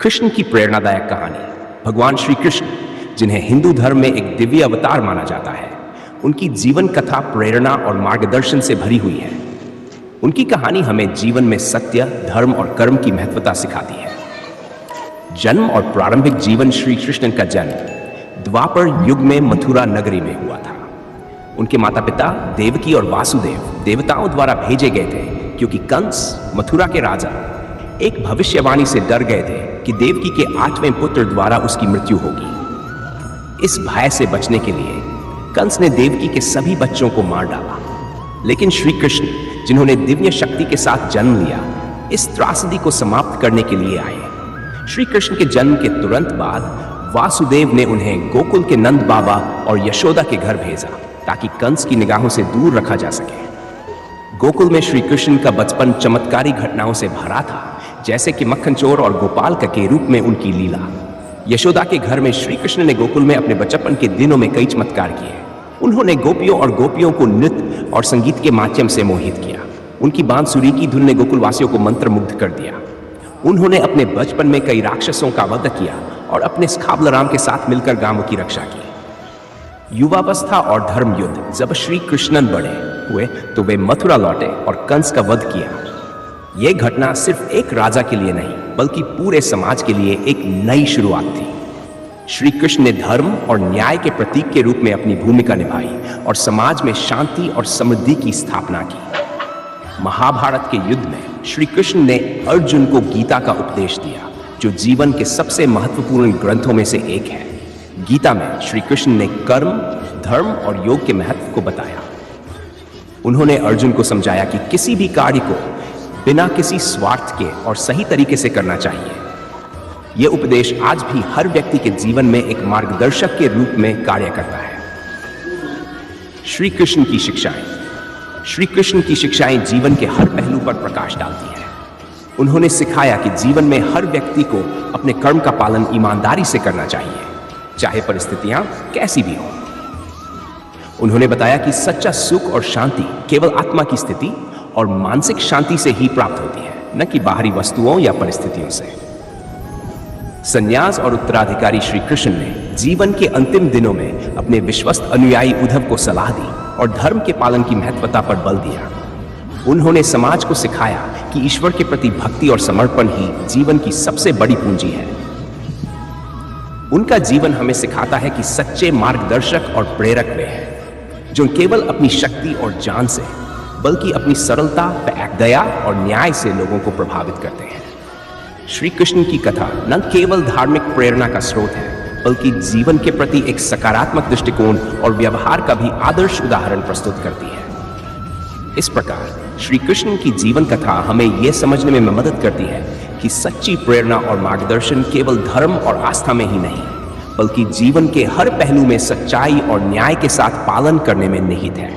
कृष्ण की प्रेरणादायक कहानी। भगवान श्री कृष्ण, जिन्हें हिंदू धर्म में एक दिव्य अवतार माना जाता है, उनकी जीवन कथा प्रेरणा और मार्गदर्शन से भरी हुई है। उनकी कहानी हमें जीवन में सत्य, धर्म और कर्म की महत्वता सिखाती है। जन्म और प्रारंभिक जीवन। श्री कृष्ण का जन्म द्वापर युग में मथुरा नगरी में हुआ था। उनके माता पिता देवकी और वासुदेव देवताओं द्वारा भेजे गए थे, क्योंकि कंस, मथुरा के राजा, एक भविष्यवाणी से डर गए थे कि देवकी के 8वें पुत्र द्वारा उसकी मृत्यु होगी। इस भय से बचने के लिए कंस ने देवकी के सभी बच्चों को मार डाला। लेकिन श्री कृष्ण, जिन्होंने दिव्य शक्ति के साथ जन्म लिया, इस त्रासदी को समाप्त करने के लिए आए। श्री कृष्ण के जन्म के तुरंत बाद वासुदेव ने उन्हें गोकुल के नंद बाबा और यशोदा के घर भेजा, ताकि कंस की निगाहों से दूर रखा जा सके। गोकुल में श्री कृष्ण का बचपन चमत्कारी घटनाओं से भरा था, जैसे कि मक्खन चोर और गोपाल के रूप में उनकी लीला। यशोदा के घर में श्री कृष्ण ने गोकुल में अपने बचपन के दिनों में कई चमत्कार किए। उन्होंने गोपियों और गोपियों को नृत्य और संगीत के माध्यम से मोहित किया। उनकी बांसुरी की धुन ने गोकुलवासियों को मंत्रमुग्ध कर दिया। उन्होंने अपने बचपन में कई राक्षसों का वध किया और अपने स्खाब लराम के साथ मिलकर गांवों की रक्षा की। युवावस्था और धर्म युद्ध। जब श्री कृष्णन बड़े हुए तो वे मथुरा लौटे और कंस का वध किया। यह घटना सिर्फ एक राजा के लिए नहीं, बल्कि पूरे समाज के लिए एक नई शुरुआत थी। श्री कृष्ण ने धर्म और न्याय के प्रतीक के रूप में अपनी भूमिका निभाई और समाज में शांति और समृद्धि की स्थापना की। महाभारत के युद्ध में श्री कृष्ण ने अर्जुन को गीता का उपदेश दिया, जो जीवन के सबसे महत्वपूर्ण ग्रंथों में से एक है। गीता में श्री कृष्ण ने कर्म, धर्म और योग के महत्व को बताया। उन्होंने अर्जुन को समझाया कि किसी भी कार्य को बिना किसी स्वार्थ के और सही तरीके से करना चाहिए। यह उपदेश आज भी हर व्यक्ति के जीवन में एक मार्गदर्शक के रूप में कार्य करता है। श्री कृष्ण की शिक्षाएं। श्री कृष्ण की शिक्षाएं जीवन के हर पहलू पर प्रकाश डालती हैं। उन्होंने सिखाया कि जीवन में हर व्यक्ति को अपने कर्म का पालन ईमानदारी से करना चाहिए, चाहे परिस्थितियां कैसी भी हों। उन्होंने बताया कि सच्चा सुख और शांति केवल आत्मा की स्थिति और मानसिक शांति से ही प्राप्त होती है, न कि बाहरी वस्तुओं या परिस्थितियों से। संन्यास और उत्तराधिकारी। श्री कृष्ण ने जीवन के अंतिम दिनों में अपने विश्वस्त अनुयायी उद्धव को सलाह दी और धर्म के पालन की महत्वता पर बल दिया। उन्होंने समाज को सिखाया कि ईश्वर के प्रति भक्ति और समर्पण ही जीवन की सबसे बड़ी पूंजी है। उनका जीवन हमें सिखाता है कि सच्चे मार्गदर्शक और प्रेरक वे हैं, जो केवल अपनी शक्ति और जान से, बल्कि अपनी सरलता, दया और न्याय से लोगों को प्रभावित करते हैं। श्री कृष्ण की कथा न केवल धार्मिक प्रेरणा का स्रोत है, बल्कि जीवन के प्रति एक सकारात्मक दृष्टिकोण और व्यवहार का भी आदर्श उदाहरण प्रस्तुत करती है। इस प्रकार श्री कृष्ण की जीवन कथा हमें यह समझने में मदद करती है कि सच्ची प्रेरणा और मार्गदर्शन केवल धर्म और आस्था में ही नहीं, बल्कि जीवन के हर पहलू में सच्चाई और न्याय के साथ पालन करने में निहित है।